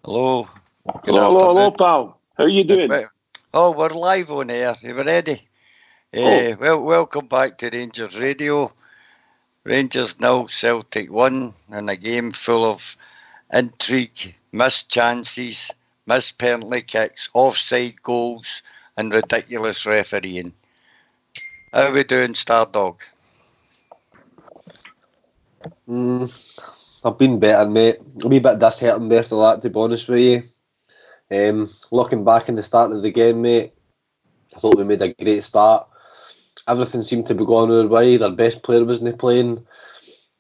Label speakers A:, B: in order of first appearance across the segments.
A: Hello. Good
B: Hello,
A: afternoon.
B: pal. How you doing?
A: Oh, we're live on air. You ready? Welcome back to Rangers Radio. Rangers 0, Celtic 1, in a game full of intrigue, missed chances, missed penalty kicks, offside goals, and ridiculous refereeing. How are we doing, Stardog?
C: I've been better, mate. A wee bit disheartened after that, to be honest with you. Looking back in the start of the game, mate, I thought we made a great start. Everything seemed to be going our way. Their best player wasn't playing.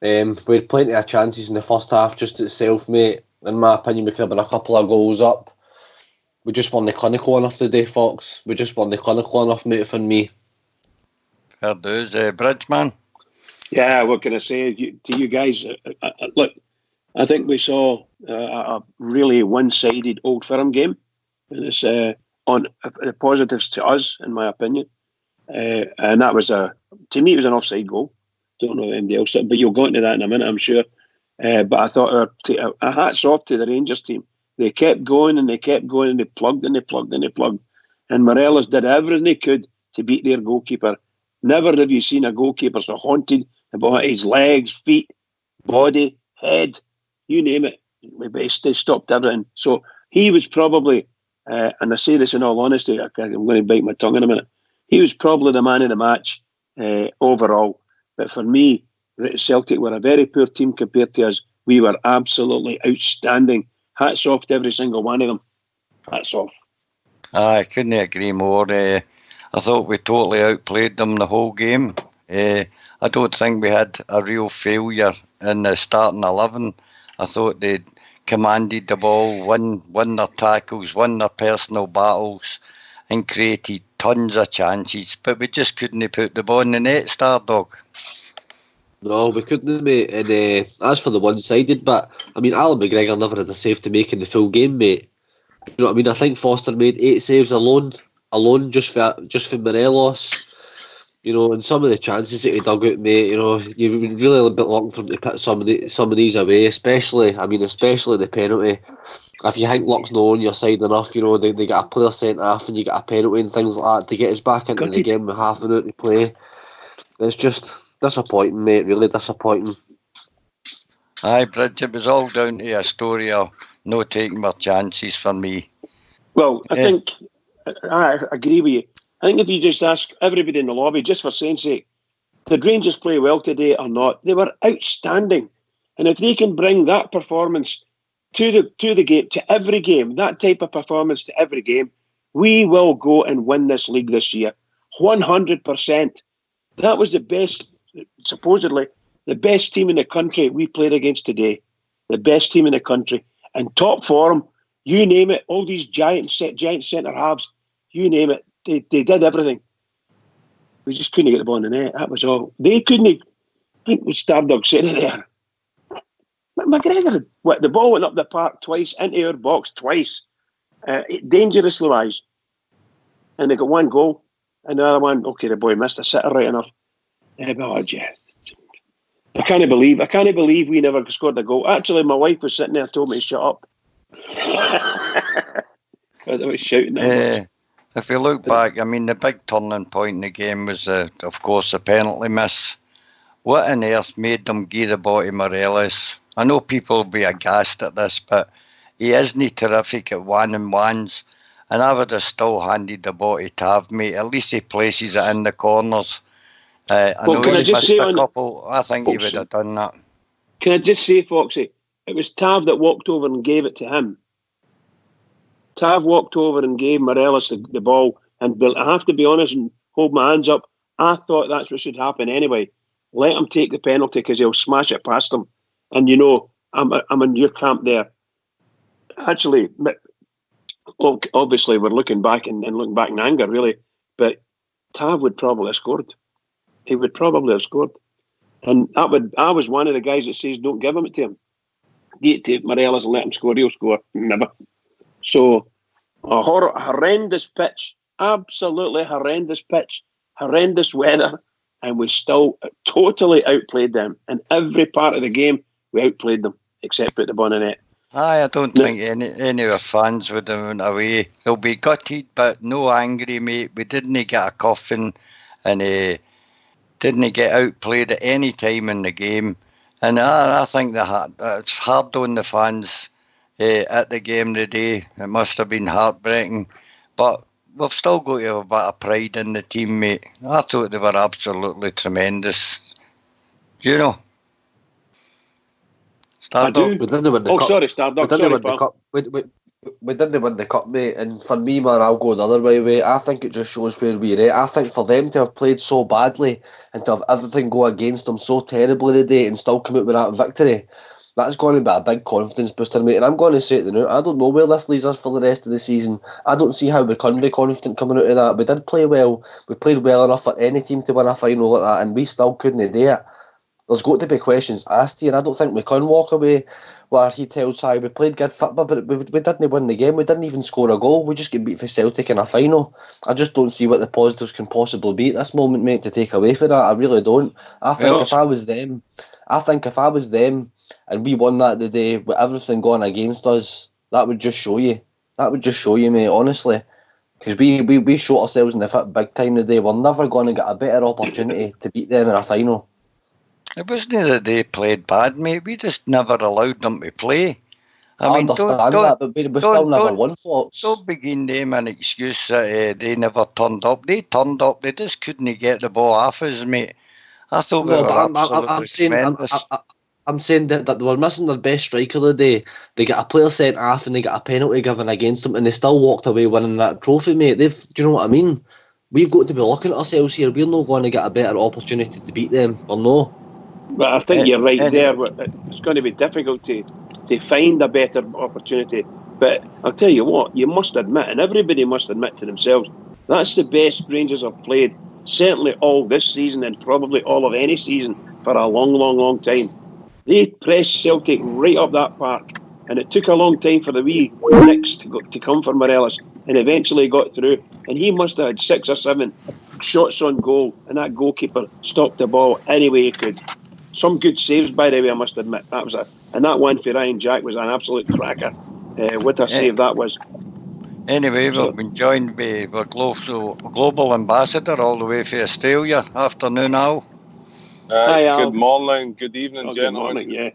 C: We had plenty of chances in the first half just itself, mate. In my opinion, we could have been a couple of goals up. We just weren't clinical enough today, Fox. We just weren't clinical enough, mate, for me.
A: Fair dues, Bridgeman.
B: Yeah, what can I say to you guys? Look, I think we saw a really one-sided Old Firm game. And it's on the positives to us, in my opinion. And that was to me, it was an offside goal. Don't know anybody else, but you'll go into that in a minute, I'm sure. But I thought a hats off to the Rangers team. They kept going and they kept going and they plugged and they plugged and they plugged. And Morelos did everything he could to beat their goalkeeper. Never have you seen a goalkeeper so haunted about his legs, feet, body, head, you name it. They stopped everything. So he was probably, and I say this in all honesty, I'm going to bite my tongue in a minute. He was probably the man of the match overall. But for me, Celtic were a very poor team compared to us. We were absolutely outstanding. Hats off to every single one of them. Hats off.
A: I couldn't agree more. I thought we totally outplayed them the whole game. I don't think we had a real failure in the starting 11. I thought they commanded the ball, won their tackles, won their personal battles, and created tons of chances. But we just couldn't put the ball in the net, Stardog.
C: No, we couldn't, mate. And as for the one-sided bit, I mean, Alan McGregor never had a save to make in the full game, mate. You know what I mean? I think Foster made 8 saves alone just for Morelos. You know, and some of the chances that he dug out, mate, you know, you've been really a bit looking for him to put some of these away, especially the penalty. If you think luck's not on your side enough, you know, they get a player sent off and you get a penalty and things like that to get us back into the game with half an hour to play. It's just disappointing, mate, really disappointing.
A: Aye, Bridge, it was all down to a story of no taking more chances for me.
B: Well, I think, I agree with you. I think if you just ask everybody in the lobby, just for saying sake, did Rangers play well today or not? They were outstanding. And if they can bring that performance to the game, to every game, that type of performance to every game, we will go and win this league this year. 100%. That was the best, supposedly, the best team in the country we played against today. The best team in the country. And top form, you name it, all these giant centre halves, you name it. They did everything. We just couldn't get the ball in the net. That was all. They couldn't. I think what Stardog said it there. McGregor, the ball went up the park twice, into our box twice. Dangerously wise. And they got one goal. And the other one, okay, the boy missed a sitter right enough. Oh, yeah. I can't believe we never scored a goal. Actually, my wife was sitting there and told me to shut up. Because I was shouting at her.
A: If you look back, I mean, the big turning point in the game was, of course, the penalty miss. What on earth made them give the ball to Morelos? I know people will be aghast at this, but he isn't terrific at one-on-ones. And I would have still handed the ball to Tav, mate. At least he places it in the corners. I know he missed a couple. I think he would have done that.
B: Can I just say, Foxy, it was Tav that walked over and gave it to him. Tav walked over and gave Morelos the ball. And I have to be honest and hold my hands up. I thought that's what should happen anyway. Let him take the penalty because he'll smash it past him. And, you know, I'm in your camp there. Actually, obviously, we're looking back and looking back in anger, really. But Tav would probably have scored. He would probably have scored. And I was one of the guys that says, don't give him to him. Get to Morelos and let him score. He'll score. Never. So, a horrendous pitch. Absolutely horrendous pitch. Horrendous weather. And we still totally outplayed them. In every part of the game, we outplayed them, except put the ball in the net.
A: I don't think any of our fans would have went away. They'll be gutted, but no angry, mate. We didn't get a coffin, and didn't get outplayed at any time in the game. And I think it's hard on the fans at the game today. It must have been heartbreaking, but we've still got to have a bit of pride in the team, mate. I thought they were absolutely tremendous. You know.
B: Stardog.
C: We didn't win the cup.
B: Sorry, Stardog.
C: We didn't win the cup, mate. And for me, man, I'll go the other way, mate. I think it just shows where we're at. I think for them to have played so badly and to have everything go against them so terribly today and still come out with that victory, that's going to be a big confidence booster, mate. And I'm going to say it now, I don't know where this leaves us for the rest of the season. I don't see how we can be confident coming out of that. We did play well. We played well enough for any team to win a final like that, and we still couldn't do it. There's got to be questions asked here. I don't think we can walk away where he tells Ty we played good football, but we didn't win the game. We didn't even score a goal. We just get beat for Celtic in a final. I just don't see what the positives can possibly be at this moment, mate, to take away for that. I really don't. I think if I was them and we won that the day with everything going against us, that would just show you. That would just show you, mate, honestly. Because we shot ourselves in the foot big time today. We're never going to get a better opportunity to beat them in a final.
A: It wasn't that they played bad, mate. We just never allowed them to play.
C: I mean, understand that, but we still never won, folks.
A: Don't begin them an excuse that they never turned up. They turned up. They just couldn't get the ball off us, mate. I thought we were absolutely tremendous.
C: I'm saying that they were missing their best striker of the day. They got a player sent off and they got a penalty given against them, and they still walked away winning that trophy, mate. Do you know what I mean? We've got to be looking at ourselves here. We're not going to get a better opportunity to beat them, or no?
B: But I think you're right there. It's going to be difficult to find a better opportunity. But I'll tell you what, you must admit, and everybody must admit to themselves, that's the best Rangers have played, certainly all this season and probably all of any season for a long, long, long time. They pressed Celtic right up that park, and it took a long time for the wee Nicks to come for Morelos, and eventually got through. And he must have had 6 or 7 shots on goal, and that goalkeeper stopped the ball any way he could. Some good saves, by the way, I must admit. And that one for Ryan Jack was an absolute cracker. What a save that was.
A: Anyway, we've been joined by our global ambassador all the way from Australia. Afternoon, Al.
B: Hi, Al.
D: Good morning, good evening, gentlemen.
B: Good morning, yeah.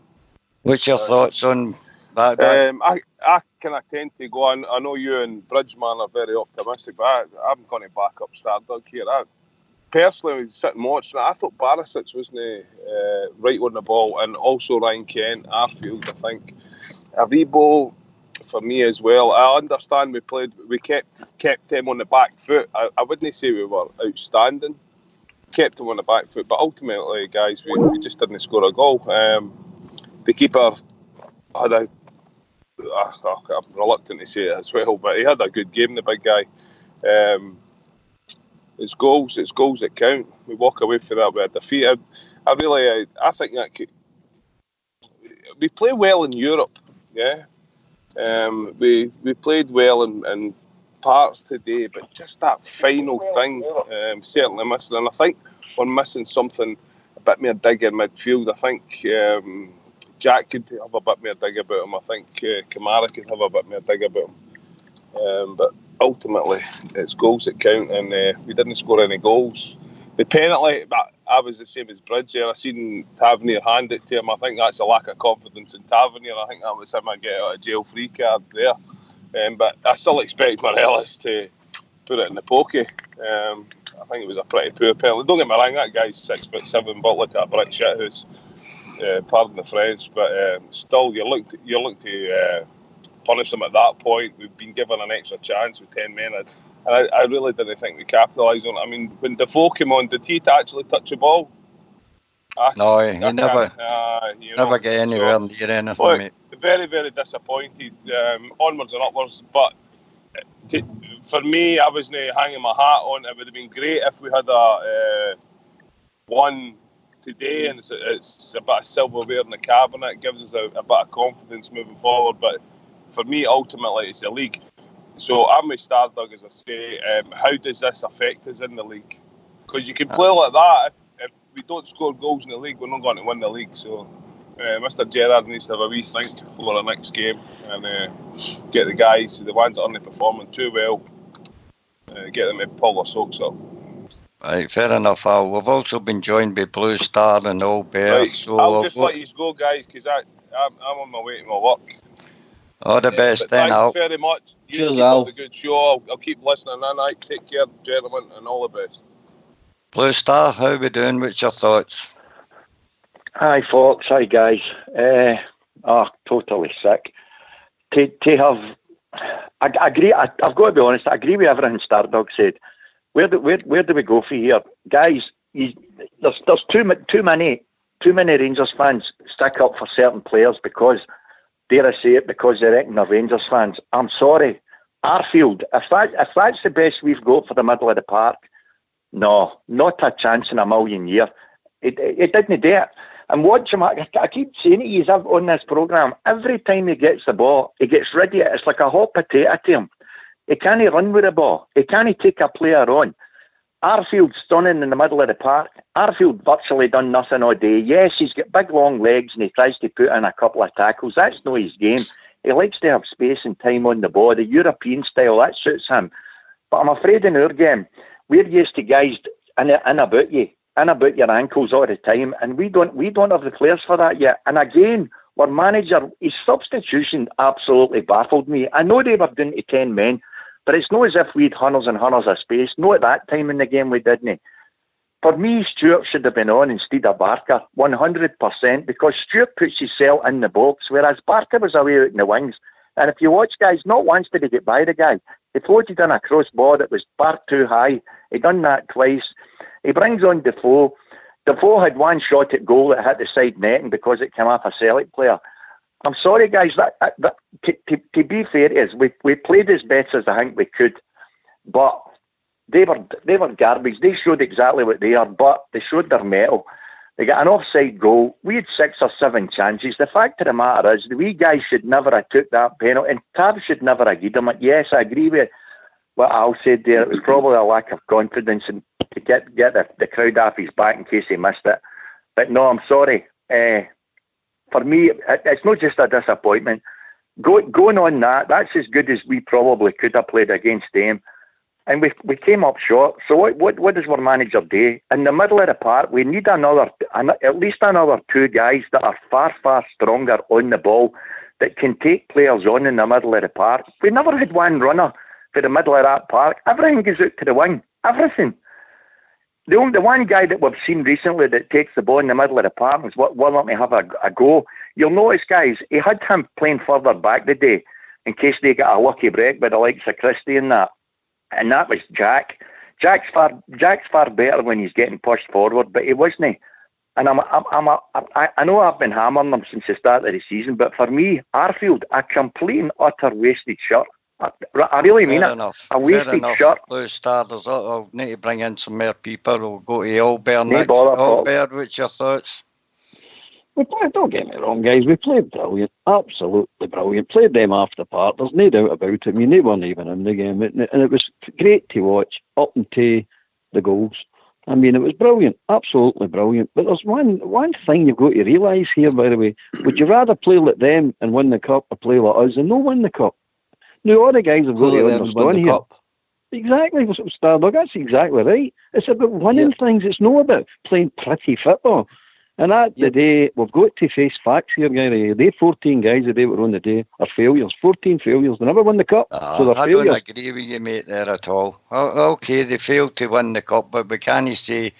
A: What's your thoughts on that?
D: I kind of tend to go on. I know you and Bridgeman are very optimistic, but I'm going to back up Stardog here. Personally, sitting watching it, I thought Barisic wasn't right on the ball, and also Ryan Kent, Arfield, I think. Aribo, for me as well. I understand we kept them on the back foot. I wouldn't say we were outstanding. Kept them on the back foot, but ultimately, guys, we just didn't score a goal. The keeper had I'm reluctant to say it as well, but he had a good game, the big guy. It's goals that count. We walk away from that with a defeat. I think that we play well in Europe, yeah. We played well in parts today, but just that final thing certainly missing. And I think we're missing something a bit more dig in midfield. I think Jack could have a bit more dig about him. I think Kamara could have a bit more dig about him. But ultimately, it's goals that count, and we didn't score any goals. The penalty, I was the same as Bridge there. I seen Tavernier hand it to him. I think that's a lack of confidence in Tavernier. I think that was him a get out of jail free card there. But I still expect Morelos to put it in the pokey. I think it was a pretty poor penalty. Don't get me wrong, that guy's 6'7", built like a brick shithouse. Pardon the French, but still, you look to punish them at that point. We've been given an extra chance with 10 men. And I really didn't think we capitalised on it. I mean, when Defoe came on, did he actually touch the ball?
A: No, he never get anywhere near anything,
D: look,
A: mate.
D: Very, very disappointed. Onwards and upwards, but for me, I wasn't hanging my hat on. It would have been great if we had a one today, and it's a bit of silverware in the cabinet. It gives us a bit of confidence moving forward. But for me, ultimately, it's the league. So I'm with Stardog, as I say. How does this affect us in the league? Because you can play like that. If we don't score goals in the league, we're not going to win the league. So Mr. Gerrard needs to have a wee think for the next game and get the guys, the ones that aren't performing too well, get them to pull their socks up.
A: Right, fair enough, Al. We've also been joined by Blue Star and Old Bear.
D: Right,
A: so
D: I'll just let you go, guys, because I'm on my way to my work.
A: All the best then, Al.
D: Thanks very much.
C: Cheers,
D: keep
C: Al.
D: up the good show. I'll keep listening. And I take care, gentlemen, and all the best.
A: Blue Star, how we doing? What's your thoughts?
E: Hi, folks. Hi, guys. Totally sick. To have, I agree. I've got to be honest. I agree with everything Stardog said. Where do we go from here, guys? There's too many Rangers fans stick up for certain players because, dare I say it, because they reckon they're Rangers fans. I'm sorry, Arfield. If that's the best we've got for the middle of the park, no, not a chance in a million years. It didn't do it. And watch him. I keep saying to you on this programme, every time he gets the ball, he gets rid of it. It's like a hot potato to him. He can't run with the ball. He can't take a player on. Arfield's stunning in the middle of the park. Arfield virtually done nothing all day. Yes, he's got big long legs and he tries to put in a couple of tackles. That's not his game. He likes to have space and time on the ball. The European style, that suits him. But I'm afraid in our game, we're used to guys in about you, in about your ankles all the time, and we don't have the players for that yet. And again, our manager, his substitution absolutely baffled me. I know they were down to 10 men, but it's not as if we had hunters and hunters of space. No, at that time in the game we didn't. For me, Stewart should have been on instead of Barker, 100%, because Stewart puts himself in the box, whereas Barker was away out in the wings. And if you watch, guys, not once did he get by the guy. He floated in a cross ball that was far too high. He done that twice. He brings on Defoe. Defoe had one shot at goal that hit the side netting because it came off a Celtic player. I'm sorry, guys. To be fair is we played as best as I think we could, but they were garbage. They showed exactly what they are, but they showed their mettle. They got an offside goal. We had 6 or 7 chances. The fact of the matter is, the wee guys should never have took that penalty, and Tav should never have given them. Yes, I agree with what Al said there. It was probably a lack of confidence and to get the crowd off his back in case he missed it. But no, I'm sorry. For me, it's not just a disappointment. Going on that's as good as we probably could have played against them. And we came up short. So what does our manager do? In the middle of the park, we need at least another 2 guys that are far, far stronger on the ball that can take players on in the middle of the park. We never had one runner for the middle of that park. Everything goes out to the wing. Everything. The one guy that we've seen recently that takes the ball in the middle of the park is willing to have a go. You'll notice, guys, he had him playing further back today in case they get a lucky break by the likes of Christie and that. And that was Jack. Jack's far better when he's getting pushed forward, but he wasn't. And I know I've been hammering them since the start of the season, but for me, Arfield, a complete and utter wasted shirt. I really mean it. A wasted shirt.
A: Blue Star, I'll need to bring in some more people. We'll go to Albert
E: No
A: next.
E: bother,
A: Albert, what's your thoughts?
F: Don't get me wrong, guys. We played brilliant, absolutely brilliant. Played them off the park. There's no doubt about it. I mean, they weren't even in the game, and it was great to watch up until the goals. I mean, it was brilliant, absolutely brilliant. But there's one thing you've got to realise here, by the way. Would you rather play like them and win the cup, or play like us and not win the cup? Now, all the guys have got to understand here. Exactly, Stardog. That's exactly right. It's about winning things. It's not about playing pretty football. And at the day, we've got to face facts here, Gary. They 14 guys that were on the day are failures. 14 failures. They never won the cup, so they're failures.
A: Don't agree with you, mate, there at all. Okay, they failed to win the cup, but we can't say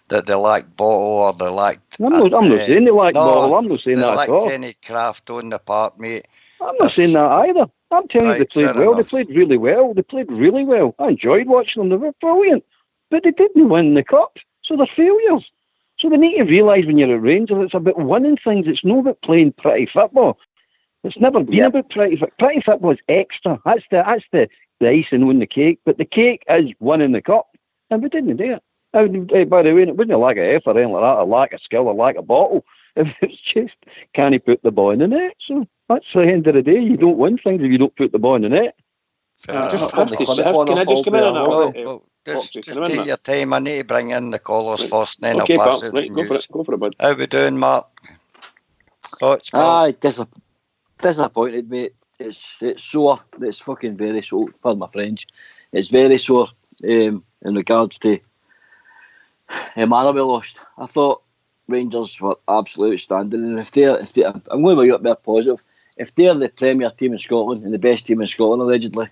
A: that they lack bottle or they lack...
F: I'm not saying they lack bottle. I'm not saying that at all.
A: They lack any craft on the park, mate.
F: I'm not saying that either. I'm telling you, they played well. They played really well. They played really well. I enjoyed watching them. They were brilliant. But they didn't win the cup, so they're failures. So they need to realise when you're at Rangers, it's about winning things. It's not about playing pretty football. It's never been about pretty football. Pretty football is extra. That's the icing on the cake. But the cake is winning the cup. And we didn't do it. By the way, it wasn't a lack of effort or anything like that, a lack of skill, a lack of bottle. It's just, can he put the ball in the net? So that's the end of the day. You don't win things if you don't put the ball in the net.
B: Can I just come in and
A: Just take your time. I need to bring in the callers first, then
B: okay,
A: I'll pass it
B: to
A: to
B: go for it, bud.
A: How we doing, Mark? Thoughts, Paul?
F: Disappointed, mate. It's sore. It's fucking very sore. Pardon my French. It's very sore in regards to manner we lost. I thought Rangers were absolutely outstanding, and if they're, I'm going to be a bit positive. If they're the premier team in Scotland and the best team in Scotland allegedly,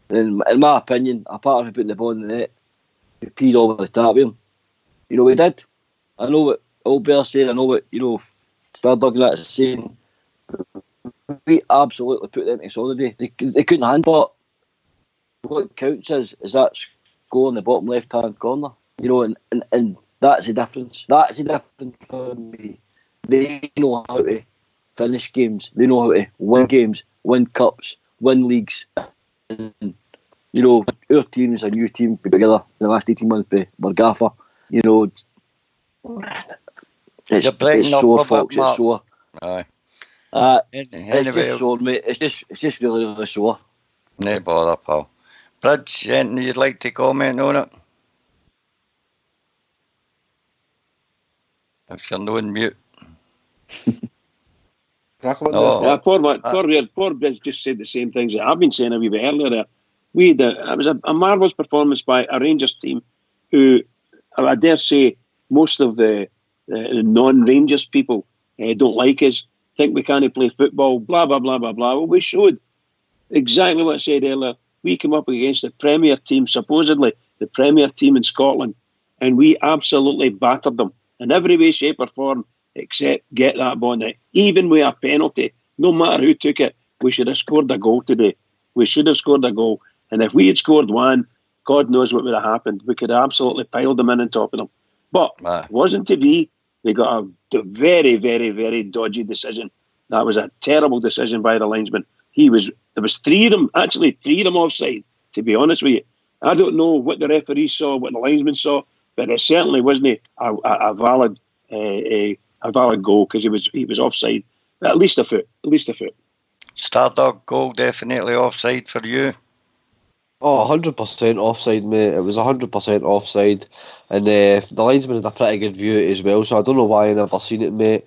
F: then in my opinion, apart from putting the ball in the net, we peed over the tap with them. You know, we did. I know what Albert said. I know what Stardog and that is saying. We absolutely put them to solid. They couldn't handle it. What counts is that score in the bottom left hand corner. You know, and that's the difference. That's the difference for me. They know how to finish games. They know how to win games, win cups, win leagues. And, you know, our team's a new team put together in the last 18 months by Gaffer. You know, it's sore, folks. It's sore.
A: Aye.
F: It's just sore, mate. It's just really, really sore.
A: No bother, pal. Bridge, anything you'd like to comment on it? If you're not on mute.
B: Poor Bridge just said the same things that I've been saying a wee bit earlier there. It was a marvellous performance by a Rangers team who, I dare say, most of the non-Rangers people don't like us, think we can't play football, blah, blah, blah, blah, blah. Well, we showed exactly what I said earlier. We came up against the Premier team, supposedly the Premier team in Scotland, and we absolutely battered them in every way, shape or form, except get that ball net. Even with a penalty, no matter who took it, we should have scored a goal today. We should have scored a goal. And if we had scored one, God knows what would have happened. We could have absolutely piled them in on top of them. But it wasn't to be. They got a very, very, very dodgy decision. That was a terrible decision by the linesman. There was three of them offside, to be honest with you. I don't know what the referee saw, what the linesman saw, but it certainly wasn't a valid goal because he was offside. At least a foot.
A: Stardog goal definitely offside for you.
C: Oh, 100% offside, mate. It was 100% offside. And the linesman had a pretty good view as well, so I don't know why I never seen it, mate.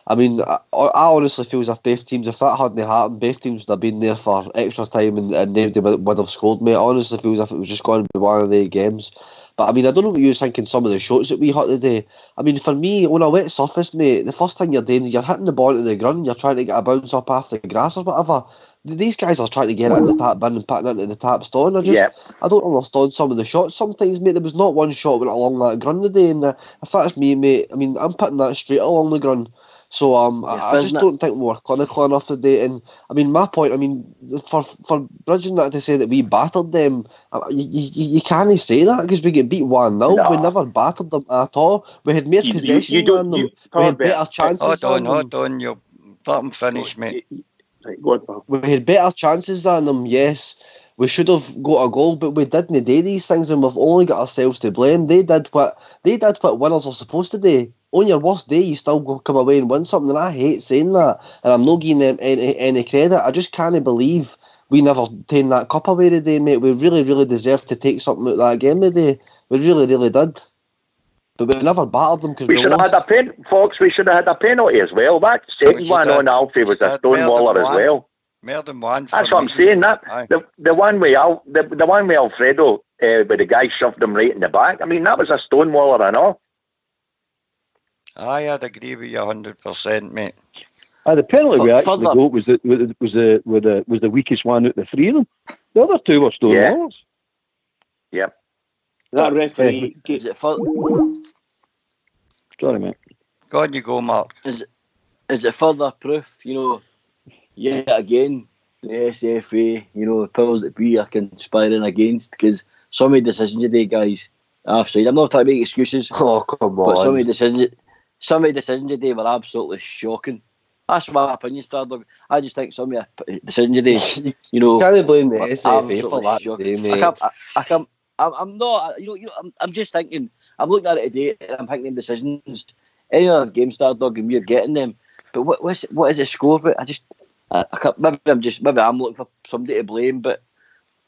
C: I mean, I honestly feel as if both teams, if that hadn't happened, both teams would have been there for extra time and nobody would have scored, mate. I honestly feel as if it was just going to be one of the games. But I mean, I don't know what you were thinking, some of the shots that we hit today. I mean, for me, on a wet surface, mate, the first thing you're doing, you're hitting the ball into the ground, you're trying to get a bounce up after the grass or whatever. These guys are trying to get it in the tap bin and putting it into the tap stone. I don't understand some of the shots. Sometimes, mate, there was not one shot went along that ground today, and if that's me, mate, I mean, I'm putting that straight along the ground. So I just don't think we were clinical enough today. And I mean, my point, I mean, for bridging that to say that we battered them, you can't say that because we get beat 1-0. No. We never battered them at all. We had more possession than them. We had better chances than them.
A: Hold on, you let them finish, mate.
B: Go on, pal.
C: We had better chances than them, yes. We should have got a goal, but we didn't do these things, and we've only got ourselves to blame. They did what winners are supposed to do. On your worst day, you still come away and win something, and I hate saying that, and I'm not giving them any credit. I just can't believe we never taken that cup away today, mate. We really, really deserved to take something out of that game today. We really, really did. But we never battered them because we lost.
E: We should have had a penalty as well. That second one on Alfie was a stonewaller as well.
A: More than one.
E: That's what I'm saying. The one with Alfredo, where the guy shoved him right in the back. I mean, that was a stonewaller and all.
A: I'd agree with you 100%, mate.
F: The penalty we actually got was the weakest one out of the three of them. The other two were stonewallers.
E: Yep.
B: That referee.
F: Sorry, mate.
A: Go on, you go, Mark.
F: Is it further proof? You know, yet again, the SFA, you know, the powers that be are conspiring against, because some of the decisions today, guys, offside. I'm not trying to make excuses.
C: Oh, come on.
F: But some of the decisions today were absolutely shocking. That's my opinion, Stardog. I just think some of the decisions today, you know,
C: can't blame the SFA for that today, mate.
F: I'm not, you know, I'm just thinking. I'm looking at it today, and I'm thinking decisions. Any other game, Stardog, and we're getting them. But what is the score? But I can't. Maybe I'm looking for somebody to blame, but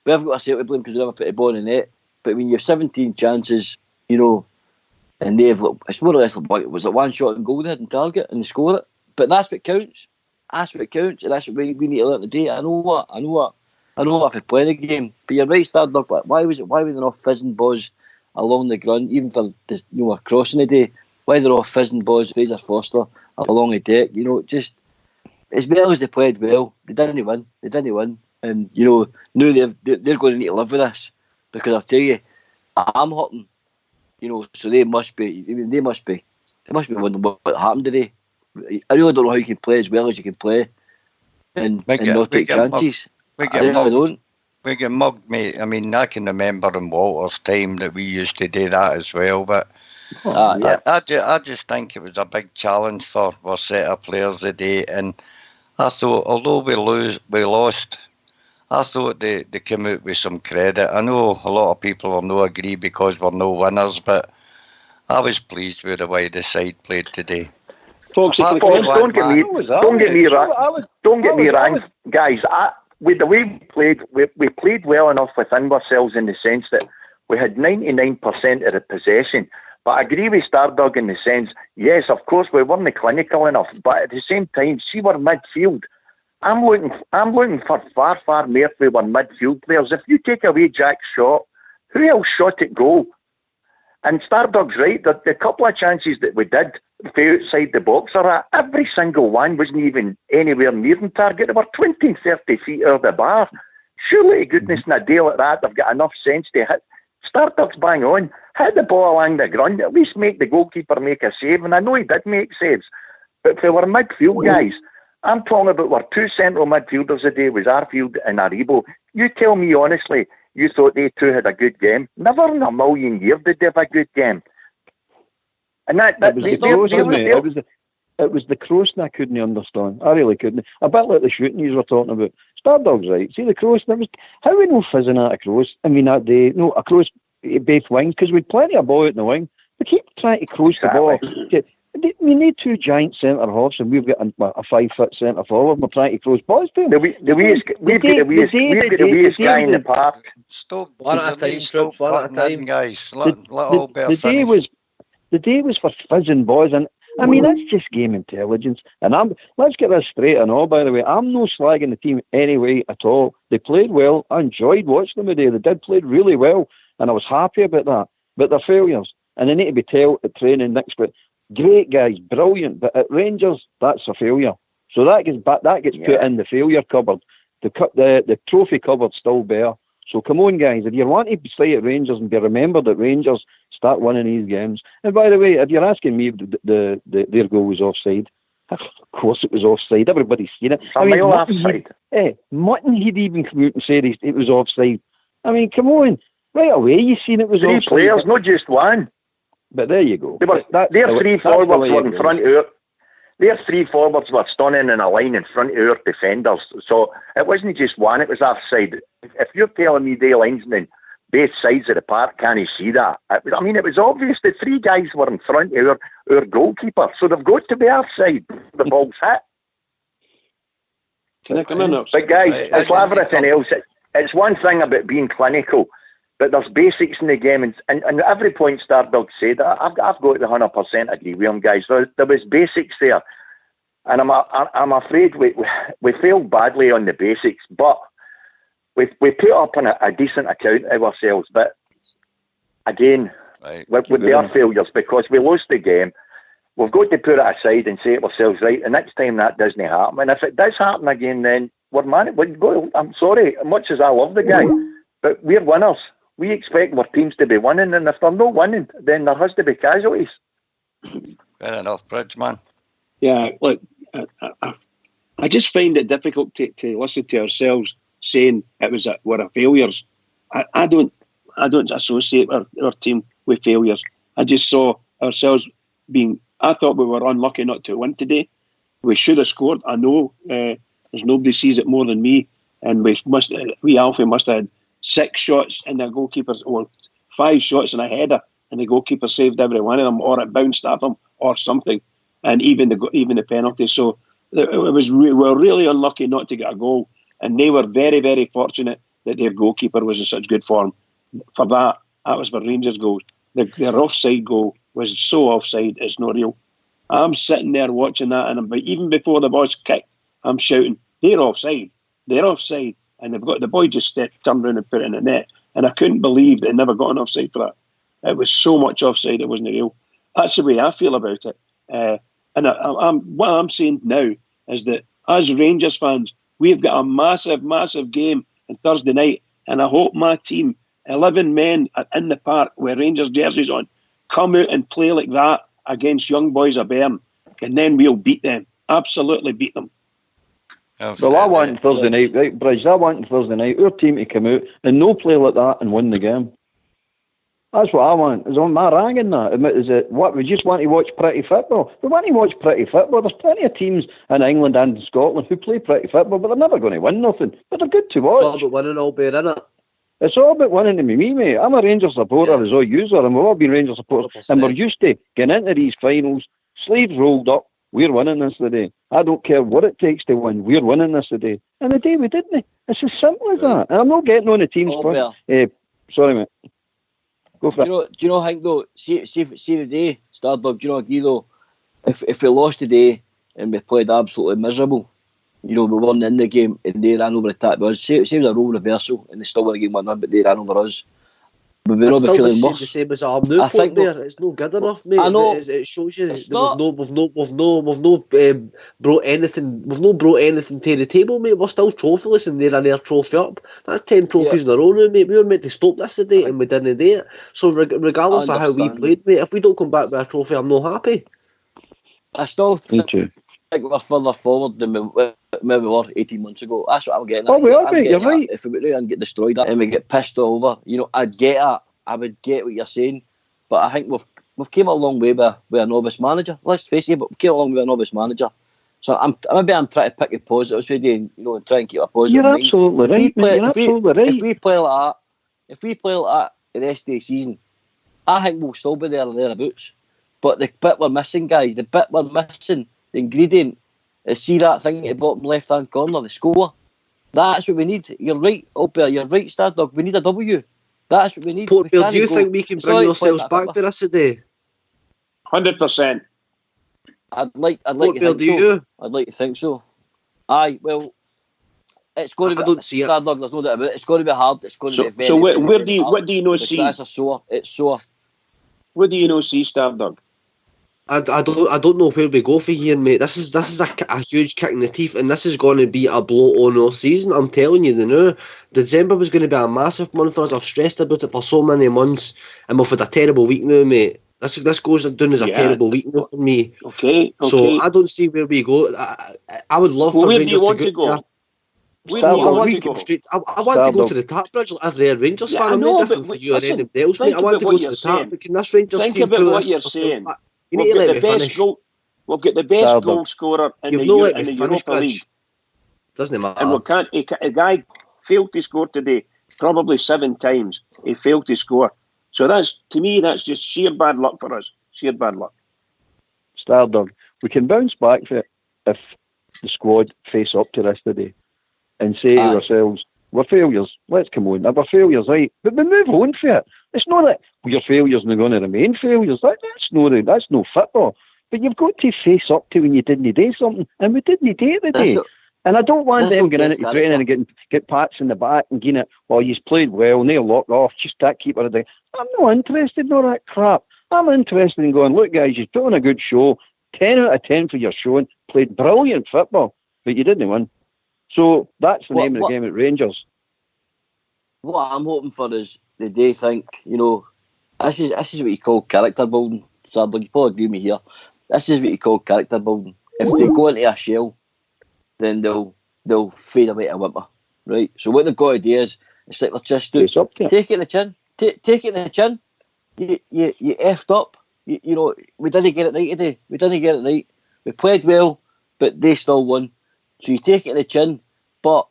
F: we haven't got ourselves to blame because we never put the ball in the net. But when you have 17 chances, you know, and it's more or less like, was it one shot and goal they had in target and they score it?
G: But that's what counts. That's what counts, and that's what we need to learn today. I know I could play the game, but you're right, Stardog. Why was there not fizzing balls along the ground, even for this, we're crossing the day? Why they're all fizzing balls, Fraser Forster along the deck? Just as well as they played well, they didn't win. And now they're going to need to live with this, because I'll tell you, I'm hurting. So they must be wondering what happened today. I really don't know how you can play as well as you can play and not take chances.
A: We get mugged, mate. I mean, I can remember in Walter's time that we used to do that as well, but I just think it was a big challenge for our set of players today, and I thought, although we lost, I thought they came out with some credit. I know a lot of people will not agree because we're no winners, but I was pleased with the way the side played today.
E: Folks, don't get me wrong, guys. With the way we played well enough within ourselves, in the sense that we had 99% of the possession. But I agree with Stardog in the sense, yes, of course we weren't clinical enough, but at the same time, see, we're midfield. I'm looking for far more for our midfield players. If you take away Jack's shot, who else shot at goal? And Stardog's right, the couple of chances that we did outside the box, every single one wasn't even anywhere near the target. They were 20, 30 feet out of the bar. Surely, to goodness, in a day like that, they've got enough sense to hit. Stardog's bang on. Hit the ball along the ground. At least make the goalkeeper make a save. And I know he did make saves. But for our midfield guys, I'm talking about our two central midfielders today was Arfield and Aribo. You tell me honestly, you thought they two had a good game? Never in a million years did they have a good game. And it
F: was the crossing I couldn't understand. I really couldn't. A bit like the shooting you were talking about. Stardog's right. See the crossing. How we no fizzing at a cross? I mean, that day, no, a cross both wings, because we'd plenty of ball out in the wing. We keep trying to cross the ball. We need two giant centre halves, and we've got a 5-foot centre forward. We're trying to cross balls to him.
E: We've got the weirdest guy in the park.
A: Stop
C: one at a time, Troops. One at a time,
A: guys.
F: The day was for fizzing balls, and I mean that's just game intelligence. And let's get this straight and all. By the way, I'm no slagging the team anyway at all. They played well. I enjoyed watching them today. They did play really well, and I was happy about that. But they're failures, and they need to be told at training next week. Great guys, brilliant, but at Rangers, that's a failure. So that gets put in the failure cupboard. The trophy cupboard's still bare. So come on, guys, if you want to stay at Rangers and be remembered at Rangers, start winning these games. And by the way, if you're asking me if their goal was offside, of course it was offside. Everybody's seen it. Mutton, he'd even come out and said it was offside. I mean, come on, right away you seen it was offside.
E: 3 players, not just one.
F: But there you go.
E: Their 3 forwards were in front of our... Their 3 forwards were stunning in a line in front of our defenders. So it wasn't just one, it was offside. If you're telling me the linesmen, both sides of the park, can't you see that? It was obvious the 3 guys were in front of our goalkeeper. So they've got to be offside. The ball's hit.
B: Can I come in?
E: But guys, it's like everything else. It's one thing about being clinical, but there's basics in the game, and every point Stardog said, I've got to 100% agree with him, guys. There was basics there, and I'm afraid we failed badly on the basics, but we put up on a decent account of ourselves. But again, they are failures because we lost the game. We've got to put it aside and say to ourselves, right, the next time that doesn't happen, and if it does happen again, then I'm sorry, much as I love the guy, but we're winners. We expect our teams to be winning, and if they're not winning, then there has to be casualties.
A: Fair enough, Bridgeman.
B: Yeah, look, I just find it difficult to listen to ourselves saying we're failures. I don't associate our team with failures. I just saw ourselves being... I thought we were unlucky not to win today. We should have scored. I know there's nobody sees it more than me, and we Alfie must have had 6 shots and the goalkeepers, or 5 shots and a header, and the goalkeeper saved every one of them, or it bounced off him, or something, and even the penalty. So we were really unlucky not to get a goal, and they were very, very fortunate that their goalkeeper was in such good form. For that was for Rangers' goal. Their offside goal was so offside, it's not real. I'm sitting there watching that, and even before the ball's kicked, I'm shouting, they're offside. They're offside. And the boy just turned around and put it in the net. And I couldn't believe they never got an offside for that. It was so much offside, it wasn't real. That's the way I feel about it. What I'm saying now is that as Rangers fans, we've got a massive, massive game on Thursday night. And I hope my team, 11 men in the park with Rangers jerseys on, come out and play like that against Young Boys of Bern. And then we'll beat them. Absolutely beat them.
F: Well, I want Thursday night, right, Bridge? I want Thursday night our team to come out and no play like that and win the game. That's what I want. Is on my ragging that? Is it what we just want to watch pretty football? We want to watch pretty football. There's plenty of teams in England and in Scotland who play pretty football, but they're never going to win nothing. But they're good to watch.
C: It's all about winning, all bear in it.
F: It's all about winning to me, mate. I'm a Rangers supporter, as all yous are, and we've all been Rangers supporters,
C: 100%.
F: and we're used to getting into these finals, sleeves rolled up. We're winning this today. I don't care what it takes to win. We're winning this today. And the day we didn't. It's as simple as that. And I'm not getting on the team's sorry, mate. Go for it.
G: Do you know, Hank, though, see the day, Stardog, do you know, agree, though, if we lost today and we played absolutely miserable, we weren't in the game and they ran over the top of us, say it was a role reversal and they still won the game 1-1, but they ran over us. We've been feeling worse.
C: The same as I'm now point there. It's not good enough, mate.
G: I know.
C: It shows you we've not brought anything. We've not brought anything to the table, mate. We're still trophyless, and they're an air trophy up. That's 10 trophies in a row now, mate. We were meant to stop this today, and we didn't do it. So regardless of how we played, mate, if we don't come back with a trophy, I'm not happy.
G: I still think we're further forward than where we were 18 months ago. That's what I'm getting at.
F: Oh, we are, mate. You're right.
G: If we go out and get destroyed and we get pissed over, I'd get it. I would get what you're saying. But I think we've came a long way with a novice manager. Let's face it, but we came a long way with a novice manager. So I'm trying to pick the positives today and try and keep a positive
F: You're
G: mind.
F: absolutely right, mate. You're absolutely right.
G: If we play like that the rest of the season, I think we'll still be there or thereabouts. But the bit we're missing, guys, the ingredient is see that thing at the bottom left-hand corner, the score. That's what we need. You're right, Albert. You're right, Stardog. We need a W. That's what we need.
C: Portfield, do you think we can bring ourselves back for us today?
B: 100%.
G: I'd like to
C: Portfield,
G: think so. I'd like to think so. Aye, well, it's going to be.
C: I don't see it.
G: Stardog, there's no doubt about it. It's going to be hard. It's going to be very.
B: So
G: very,
B: what
G: very
B: do you
G: hard
B: see?
G: It's sore.
B: What do you see, Stardog?
C: I don't know where we go for here, mate. This is a huge kick in the teeth, and this is going to be a blow on our season. I'm telling you, December was going to be a massive month for us. I've stressed about it for so many months, and we've had a terrible week now, mate. This goes down as a terrible week now for me.
B: Okay.
C: So I don't see where we go. I would love for Rangers to go.
B: Where do you want to go?
C: I want to go to the tap, Bridge, like every Rangers fan. I'm not different for you or anybody else, mate. I want to go to the tap. But can this Rangers
B: think
C: team
B: about
C: pull
B: what
C: this
B: you're
C: yourself
B: saying.
C: back? You need to let me finish.
B: We've got the best goal scorer in the Europa League.
C: Doesn't matter.
B: And we can't. A guy failed to score today, probably 7 times. He failed to score. So to me, that's just sheer bad luck for us. Sheer bad luck.
F: Stardog, we can bounce back for it if the squad face up to this today and say to ourselves, we're failures. Let's come on. We're failures, right? But we move on for it. It's not that we're failures and they're going to remain failures. That's no football. But you've got to face up to when you didn't do something, and we didn't do it today. And I don't want them going into training and get pats in the back and getting it, he's played well, nail lock off, just that keeper of the. I'm not interested in all that crap. I'm interested in going, look, guys, you've put on a good show, 10 out of 10 for your showing, played brilliant football, but you didn't win. So that's the name of the game at Rangers.
G: What I'm hoping for is the day think, this is what you call character building. Sadly, you probably agree with me here. This is what you call character building. If they go into a shell, then they'll fade away to a whimper, right? So what they've got to do is, it's like let's just take it in the chin. Take it in the chin. You effed up. We didn't get it right today. We didn't get it right. We played well, but they still won. So you take it in the chin, but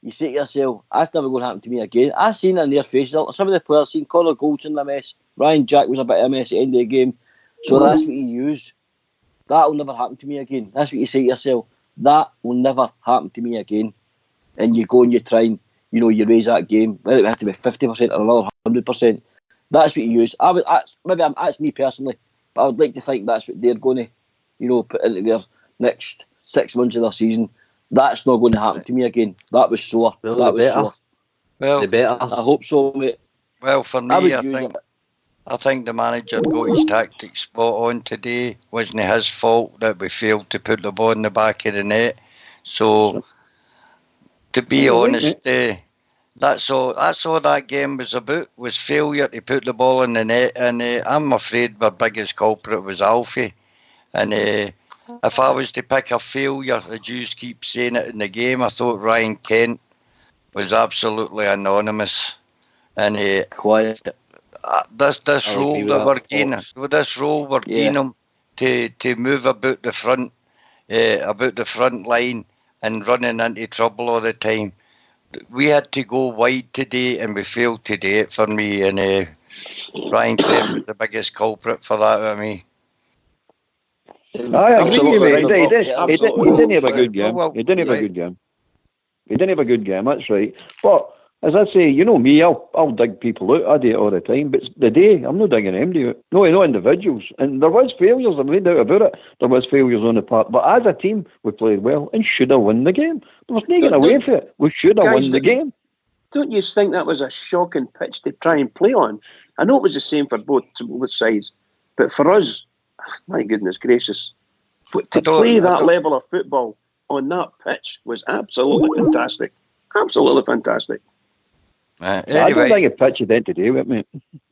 G: you say to yourself, that's never going to happen to me again. I've seen it in their faces. Some of the players seen Connor Goldson a mess. Ryan Jack was a bit of a mess at the end of the game. So that's what you use. That will never happen to me again. That's what you say to yourself. That will never happen to me again. And you go and you try and, you raise that game. Whether it have to be 50% or another 100%. That's what you use. That's me personally, but I would like to think that's what they're going to put into their next 6 months of their season. That's not going to happen to me again. That was sore.
C: Well,
G: that was sore.
A: Well,
C: they better.
G: I hope so, mate.
A: Well, for me, I think the manager got his tactics spot on today. Wasn't his fault that we failed to put the ball in the back of the net. So, to be honest, that's all that game was about, was failure to put the ball in the net. And I'm afraid our biggest culprit was Alfie. And if I was to pick a failure, the Jews keep saying it in the game, I thought Ryan Kent was absolutely anonymous. And
G: quiet.
A: This role that we're gaining, him to move about the front line and running into trouble all the time. We had to go wide today, and we failed to do it for me. And Ryan Kent was the biggest culprit for that with me.
F: I agree with you, mate. He didn't have a good game. He didn't have a good game. That's right. But as I say, you know me, I'll dig people out. I do it all the time. But the day, I'm not digging anybody out. No individuals. And there was failures. I've no doubt about it. There was failures on the part. But as a team, we played well and should have won the game. There was nothing away from it. We should have won the game.
B: Don't you think that was a shocking pitch to try and play on? I know it was the same for both sides. But for us, my goodness gracious, to play that level of football on that pitch was absolutely fantastic. Absolutely fantastic.
A: Anyway,
F: I don't think a pitch had anything to do with it, mate.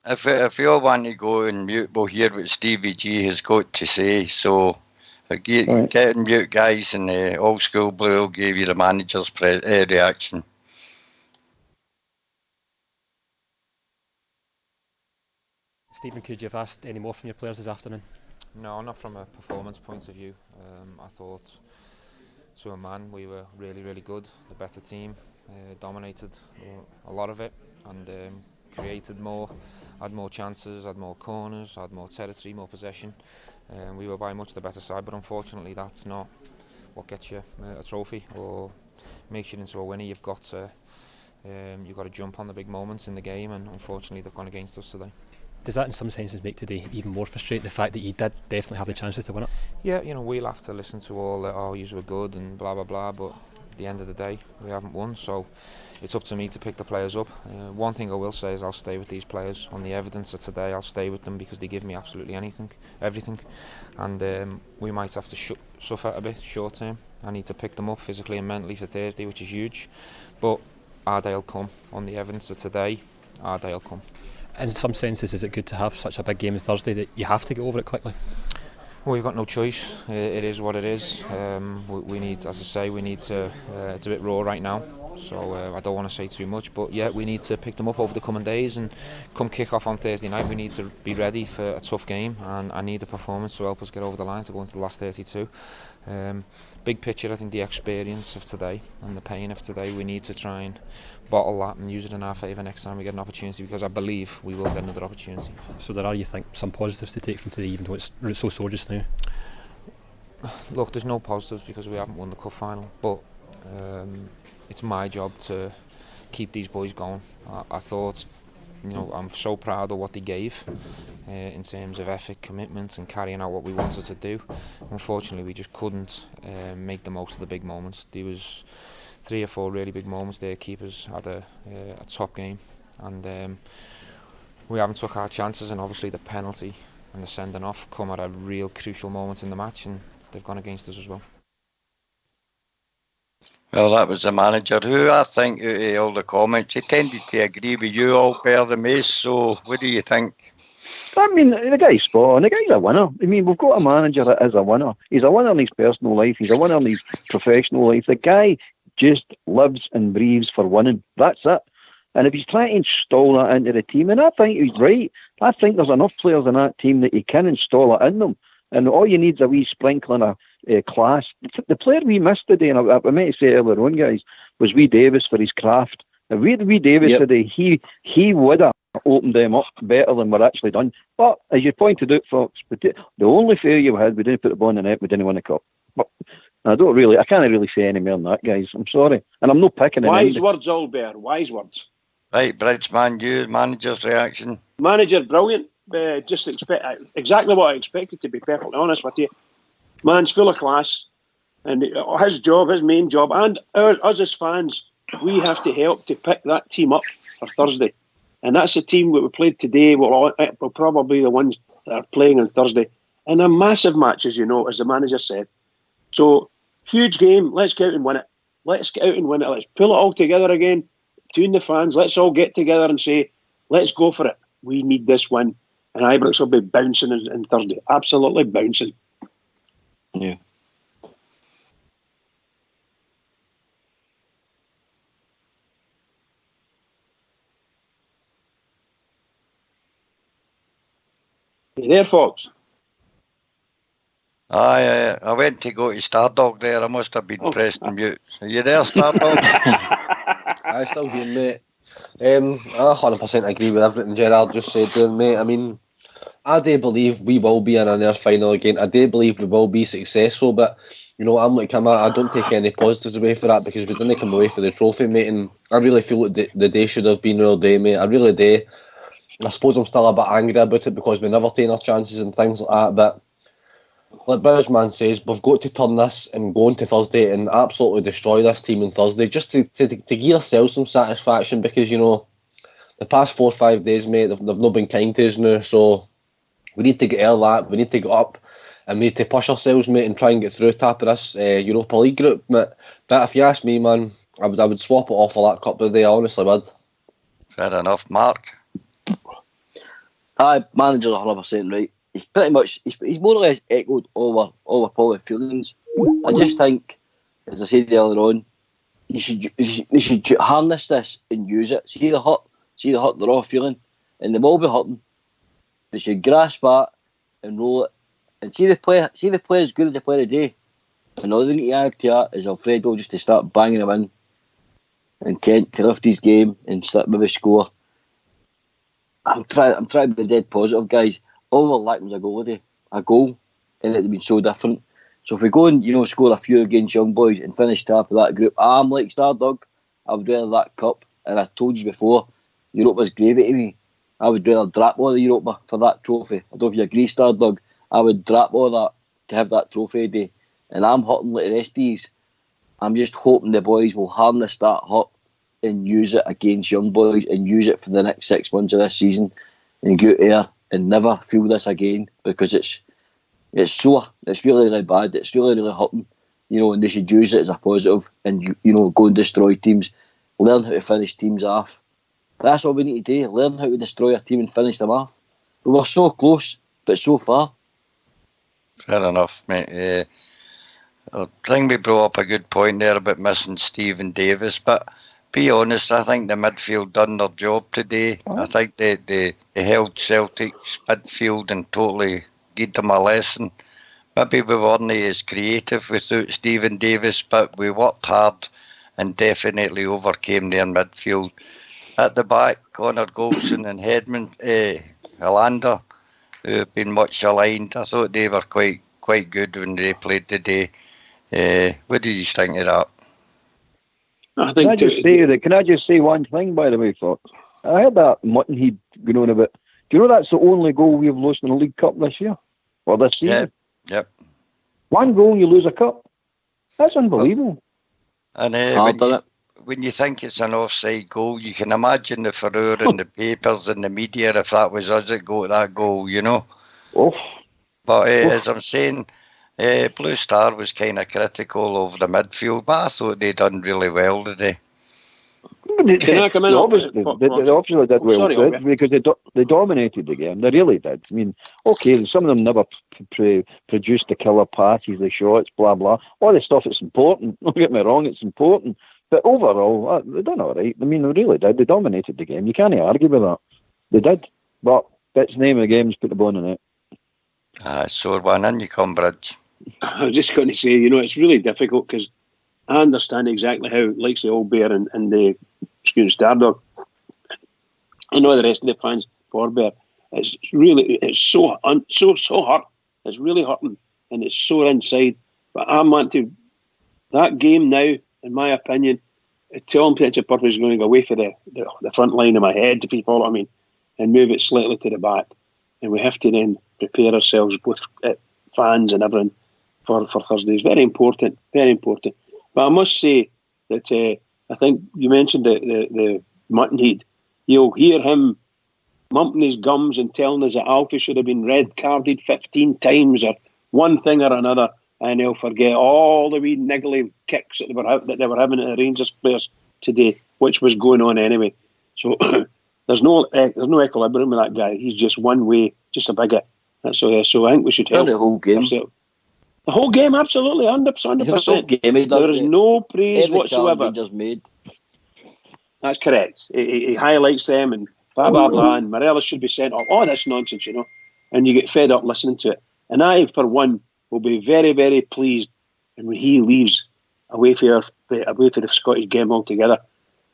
A: If you all want to go and mute, we'll hear what Stevie G has got to say. So get in mute, guys, and Old School Blue will give you the manager's reaction.
H: Stephen, could you have asked any more from your players this afternoon?
I: No, not from a performance point of view. I thought, to a man, we were really, really good. The better team, dominated a lot of it, and created more, had more chances, had more corners, had more territory, more possession. We were by much the better side, but unfortunately that's not what gets you a trophy or makes you into a winner. You've got to jump on the big moments in the game, and unfortunately they've gone against us today.
H: Does that in some senses make today even more frustrating, the fact that you did definitely have the chances to win it?
I: Yeah, we'll have to listen to all that, you were good and blah blah blah, but at the end of the day we haven't won, so it's up to me to pick the players up. One thing I will say is I'll stay with these players on the evidence of today. I'll stay with them because they give me absolutely everything, and we might have to suffer a bit short term. I need to pick them up physically and mentally for Thursday, which is huge, but our day will come. On the evidence of today, our day will come.
H: In some senses, is it good to have such a big game as Thursday that you have to get over it quickly?
I: Well, we've got no choice. It is what it is. We need, as I say, to. It's a bit raw right now, so I don't want to say too much. But yeah, we need to pick them up over the coming days, and come kick off on Thursday night, we need to be ready for a tough game, and I need a performance to help us get over the line to go into the last 32. Big picture, I think the experience of today and the pain of today, we need to try and bottle that and use it in our favour next time we get an opportunity, because I believe we will get another opportunity.
H: So there are, you think, some positives to take from today, even though it's so sore just now?
I: Look, there's no positives because we haven't won the cup final, but it's my job to keep these boys going. I thought, I'm so proud of what they gave in terms of effort, commitment and carrying out what we wanted to do. Unfortunately, we just couldn't make the most of the big moments. There was 3 or 4 really big moments there. Keepers had a top game, and we haven't took our chances, and obviously the penalty and the sending off come at a real crucial moment in the match, and they've gone against us as well.
A: Well, that was the manager who, I think, out of all the comments, he tended to agree with you all, Bear the Mace. So what do you think?
F: I mean, the guy's spot on. The guy's a winner. I mean, we've got a manager that is a winner. He's a winner in his personal life. He's a winner in his professional life. The guy just lives and breathes for winning. That's it. And if he's trying to install that into the team, and I think he's right, I think there's enough players in that team that he can install it in them. And all you need is a wee sprinkling of class. The player we missed today, and I meant to say earlier on, guys, was Wee Davis for his craft. If we had Wee Davis today, he would have opened them up better than we're actually done. But as you pointed out, Fox, the only failure we had, we didn't put the ball in the net, we didn't win the cup. But I can't really say any more than that, guys. I'm sorry. And I'm not picking
B: Wise words, Albert. Wise words.
A: Right, Bridgeman, you, manager's reaction.
B: Manager, brilliant. Just exactly what I expected, to be perfectly honest with you. Man's full of class. And his job, his main job, and us as fans, we have to help to pick that team up for Thursday. And that's the team that we played today. Will probably the ones that are playing on Thursday. And a massive match, as you know, as the manager said. So, huge game. Let's get out and win it. Let's get out and win it. Let's pull it all together again between the fans. Let's all get together and say, let's go for it. We need this win. And Ibrox will be bouncing in Thursday. Absolutely bouncing.
G: Yeah.
B: You there, Fox?
A: Aye, I went to go to Stardog there. I must have been pressed on mute. Are you there, Stardog?
C: I still here, mate. I 100% agree with everything Gerard just said there, mate. I mean, I do believe we will be in another final again. I do believe we will be successful, but you know, I'm like him. I don't take any positives away for that because we didn't come away for the trophy, mate. And I really feel like the day should have been our day, mate. I really do. I suppose I'm still a bit angry about it because we never take our chances and things like that. But like Bridgeman says, we've got to turn this and go into Thursday and absolutely destroy this team on Thursday just to give ourselves some satisfaction because, you know, the past 4 or 5 days, mate, they've not been kind to us now. So we need to get out of that. We need to get up and we need to push ourselves, mate, and try and get through top of this Europa League group, mate. But if you ask me, man, I would swap it off for that cup today. I honestly would.
A: Fair enough, Mark.
G: Aye, manager's 100% right. He's pretty much he's more or less echoed all our probably feelings. I just think, as I said earlier on, they should harness this and use it. See the hurt they're all feeling, and they will be hurting. They should grasp that and roll it, and see the play as good as they play today. And all they need to add to that is Alfredo just to start banging them in, and Kent to lift his game and start maybe score. I'm trying to be dead positive, guys. All we're lacking was a goal today. A goal. And it would have been so different. So if we go and, you know, score a few against Young Boys and finish top of that group, I'm like Stardog. I would rather that cup. And I told you before, Europa's gravy to me. I would rather drop all the Europa for that trophy. I don't know if you agree, Stardog. I would drop all that to have that trophy today. And I'm hurting like the rest of these. I'm just hoping the boys will harness that hurt and use it against Young Boys and use it for the next 6 months of this season and go out there and never feel this again because it's sore. It's really, really bad. It's really, really hurting. You know, and they should use it as a positive and, you know, go and destroy teams. Learn how to finish teams off. That's all we need to do. Learn how to destroy a team and finish them off. We were so close, but so far.
A: Fair enough, mate. I think we brought up a good point there about missing Stephen Davis, but be honest, I think the midfield done their job today. I think they held Celtic's midfield and totally gave them a lesson. Maybe we weren't as creative without Stephen Davis, but we worked hard and definitely overcame their midfield. At the back, Connor Goldson and Hedman, Hollander, who have been much aligned. I thought they were quite good when they played today. What did you think of that?
F: Can I just say one thing, by the way, Fox? I heard that mutton he'd going on about. Do you know that's the only goal we've lost in the League Cup this year? Or this season?
A: Yep.
F: One goal, you lose a cup. That's unbelievable.
A: And when you think it's an offside goal, you can imagine the furore in the papers and the media if that was us that got that goal, you know. But as I'm saying, Blue Star was kind of critical of the midfield, but I thought they done really well today.
B: Can I come in?
F: They obviously did well because they dominated the game. They really did. I mean, okay, some of them never produced the killer passes, the shots, blah, blah. All the stuff that's important. Don't get me wrong, it's important. But overall, they done all right. I mean, they really did. They dominated the game. You can't argue with that. They did. But that's the name of the game is put the ball in it.
A: Sore one in you come, Bridge.
B: I was just going to say, you know, it's really difficult because I understand exactly how, like the Old Bear and the Stardog, and all the rest of the fans for Bear, it's so hurt. It's really hurting and it's sore inside. But I want to that game now, in my opinion, to all intents and purposes, is going to go away for the front line of my head, if you follow what I mean, and move it slightly to the back. And we have to then prepare ourselves, both fans and everyone, for Thursday. It's very important, very important. But I must say that I think you mentioned the Muttonhead. You'll hear him mumping his gums and telling us that Alfie should have been red carded 15 times or one thing or another, and he'll forget all the wee niggly kicks that they were having at the Rangers players today, which was going on anyway. So there's no equilibrium with that guy. He's just one way, just a bigot. So I think we should help
G: the whole game.
B: ourselves. The whole game, absolutely, 100%.
G: The whole game,
B: there is no praise
G: every
B: whatsoever.
G: Rangers made.
B: That's correct. He highlights them and blah, blah, blah, and Morelos should be sent off. All this nonsense, and you get fed up listening to it. And I, for one, will be very, very pleased when he leaves away for the Scottish game altogether.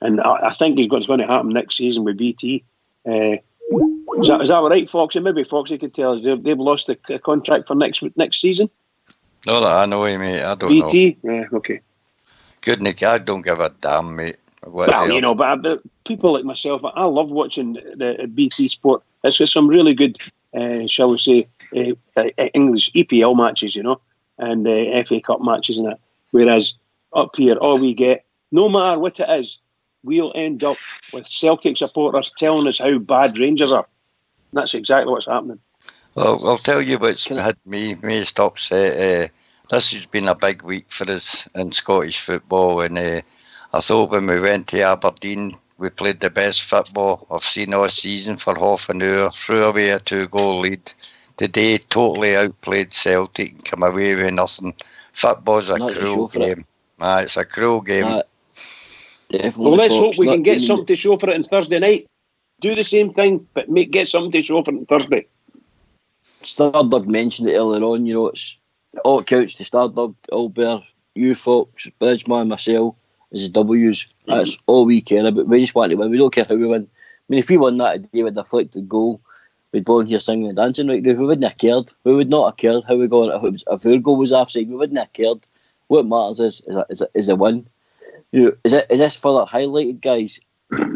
B: And I think it's going to happen next season with BT. Is that right, Foxy? Maybe Foxy could tell us. They've lost the contract for next season?
A: No, that I know, mate. I don't
B: BT?
A: know.
B: Yeah, okay.
A: Good, Nick. I don't give a damn, mate.
B: Well, but people like myself, I love watching the BT Sport. It's got some really good, shall we say, English EPL matches, and FA Cup matches and that. Whereas up here, all we get, no matter what it is, we'll end up with Celtic supporters telling us how bad Rangers are. And that's exactly what's happening.
A: Well, I'll tell you what's had me most upset. This has been a big week for us in Scottish football, and I thought when we went to Aberdeen, we played the best football I've seen all season for half an hour, threw away a 2-goal lead. Today, totally outplayed Celtic and come away with nothing. Football's a cruel game. It's a cruel game.
G: Definitely.
B: Well, let's hope we can get something to show for it on Thursday night. Do the same thing, but get something to show for it on Thursday.
G: Stardub mentioned it earlier on, it's all counts to Stardub, Albert, you Fox, Bridgeman, myself, as the W's. That's all we care about. We just want to win. We don't care how we win. I mean, if we won that today with a deflected goal, we'd be on here singing and dancing right now. We wouldn't have cared. We would not have cared how we got it. If our goal was offside, we wouldn't have cared. What matters is a win. Is this further highlighted, guys?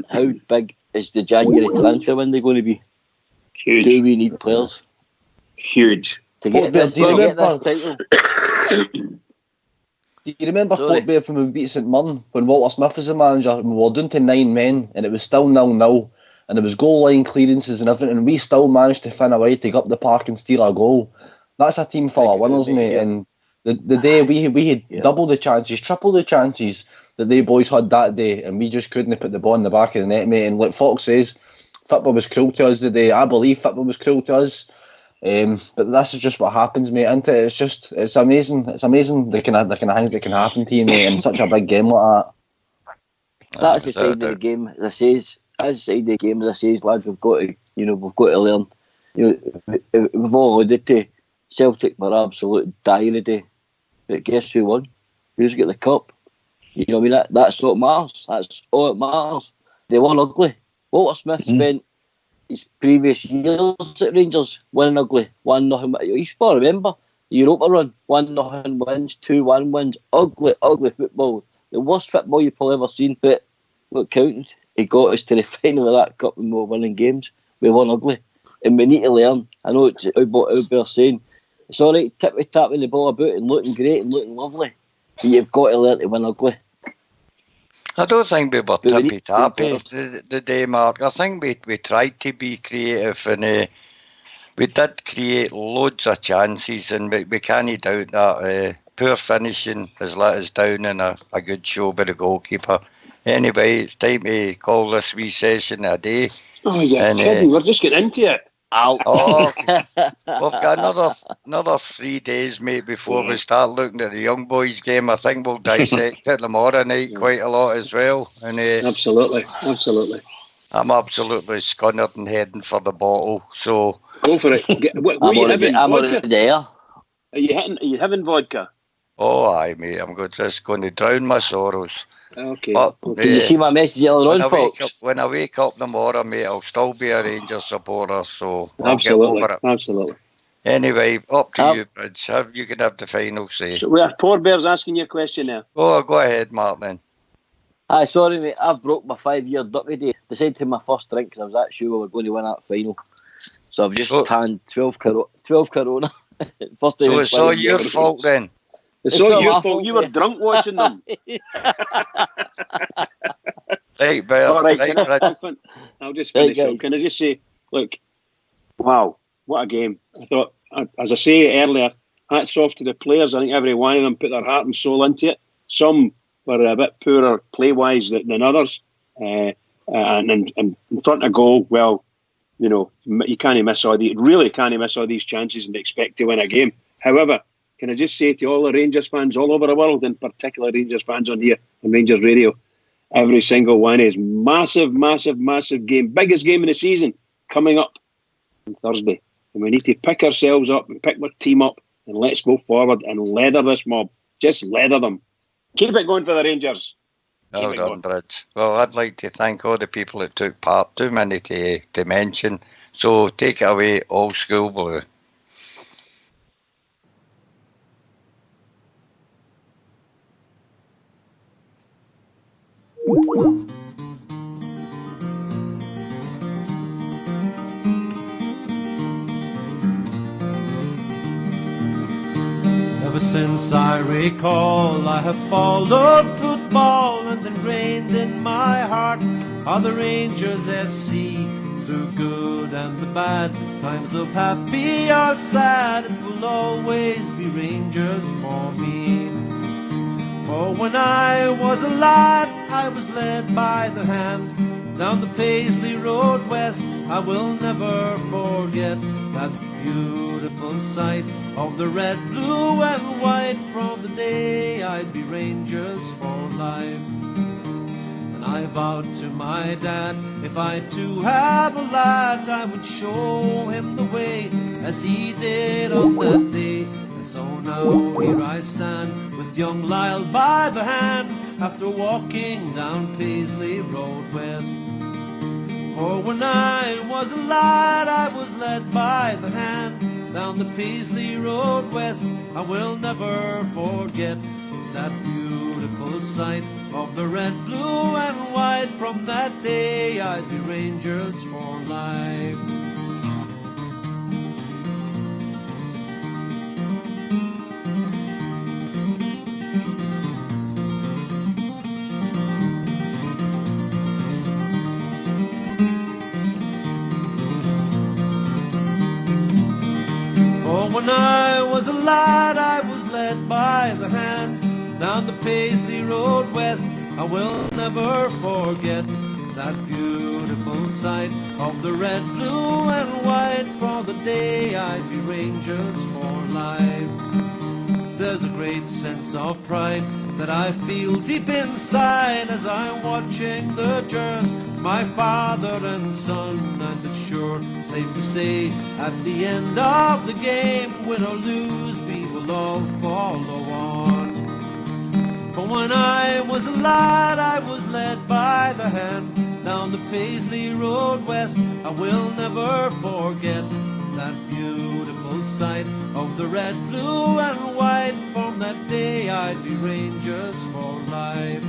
G: How big is the January transfer window going to be?
B: Huge.
G: Do we need players?
B: Huge.
G: To get this title.
C: Do you remember Port Bear from when we beat St Mirren when Walter Smith was the manager and we were down to 9 men and it was still 0-0 and there was goal line clearances and everything and we still managed to find a way to go up the park and steal a goal? That's a team full of winners, mate. And the day we had double the chances, triple the chances that they boys had that day, and we just couldn't put the ball in the back of the net, mate. And like Fox says, football was cruel to us today. I believe football was cruel to us. But this is just what happens, mate, isn't it? It's amazing. It's amazing the kind of things that can happen to you, mate, in such a big game like that.
G: That's the side of the game. As I says, lads, we've got to learn. We've all alluded to Celtic were absolute dire today. But guess who won? Who's got the cup? You know what I mean? That's what matters. That's all that matters. They won ugly. Walter Smith spent his previous years at Rangers winning ugly. 1-0. You should probably remember the Europa run. 1-0 wins, 2-1 wins. Ugly football. The worst football you've probably ever seen. But what counted? He got us to the final of that cup and we were winning games. We won ugly. And we need to learn. I know it's Albert's saying, it's all right tippy-tapping the ball about and looking great and looking lovely. But you've got to learn to win ugly.
A: I don't think we were tippy-tappy the day, Mark. I think we tried to be creative and we did create loads of chances and we can't doubt that. Poor finishing has let us down in a good show by the goalkeeper. Anyway, it's time to call this wee session a day.
B: Oh, you're kidding. We're just getting into it.
A: Oh, we've got another 3 days, mate, before we start looking at the young boys' game. I think we'll dissect it tomorrow night quite a lot as well. And
B: absolutely.
A: I'm absolutely scunnered and heading for the bottle. So
B: go for it. What are you having? Vodka?
G: There.
B: Are you having vodka?
A: Oh, aye, mate. I'm just going to drown my sorrows.
B: Okay.
A: But,
G: did you see my message earlier on, folks?
A: When I wake up tomorrow, mate, I'll still be a Rangers supporter, so I'll
B: absolutely,
A: get over it.
B: Absolutely.
A: Anyway, up to you, Bridge. You can have the final say.
B: So we have Poor Bear's asking you a question now.
A: Oh, go ahead, Mark, then.
G: Aye, sorry, mate. I broke my 5-year ducky day. Decided to my first drink because I was that sure we were going to win that final. So I've just tanned 12 Corona. First time
A: So
G: in
A: it's all
G: 20
A: your
G: years.
A: fault then.
B: It's
G: It's
B: all
G: not
B: your
G: my
B: fault.
G: fault,
B: You were
G: mate.
B: drunk watching them.
A: Right, Bear.
B: All right,
A: Right,
B: can
A: Brad.
B: I'll just
G: Right,
B: finish up.
G: guys.
B: Can I just say, look, wow, what a game. I thought, as I say earlier, hats off to the players. I think every one of them put their heart and soul into it. Some were a bit poorer play-wise than others. And in front of goal, well, you know, you can't miss all these chances and expect to win a game. However, can I just say to all the Rangers fans all over the world, in particular Rangers fans on here on Rangers Radio, every single one is massive, massive, massive game. Biggest game of the season coming up on Thursday. And we need to pick ourselves up and pick our team up and let's go forward and leather this mob. Just leather them. Keep it going for the Rangers.
A: Well done, Brad. Well, I'd like to thank all the people that took part. Too many to mention. So take it away, Old School Blue.
J: Ever since I recall, I have followed football, and ingrained in my heart are the Rangers FC. Through good and the bad, times of happy or sad, it will always be Rangers for me. For when I was a lad, I was led by the hand down the Paisley Road West. I will never forget that beautiful sight of the red, blue and white from the day I'd be Rangers for life. And I vowed to my dad, if I too have a lad, I would show him the way as he did on that day. And so now here I stand with young Lyle by the hand, after walking down Paisley Road West. For when I was a lad, I was led by the hand down the Paisley Road West. I will never forget that beautiful sight of the red, blue and white. From that day I'd be Rangers for life. For when I was a lad, I was led by the hand down the Paisley Road West. I will never forget that beautiful sight of the red, blue and white. For the day I'd be Rangers for life. There's a great sense of pride that I feel deep inside as I'm watching the jurors, my father and son. And it's sure safe to say at the end of the game, win or lose, we will all follow on. For when I was a lad, I was led by the hand down the Paisley Road West. I will never forget that beautiful sight of the red, blue and white. From that day I'd be Rangers for life.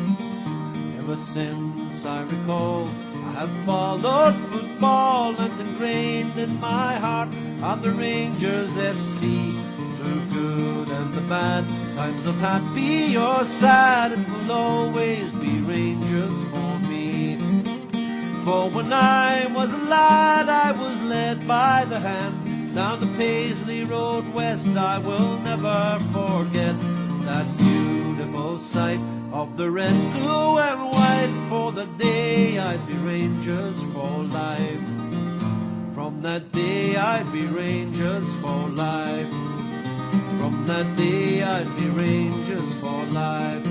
J: Ever since I recall, I have followed football, and ingrained in my heart are the Rangers FC. Through good and the bad, times of happy or sad, it will always be Rangers for me. For when I was a lad, I was led by the hand down the Paisley Road West. I will never forget that beautiful sight of the red, blue and white. For the day I'd be Rangers for life. From that day I'd be Rangers for life. From that day I'd be Rangers for life.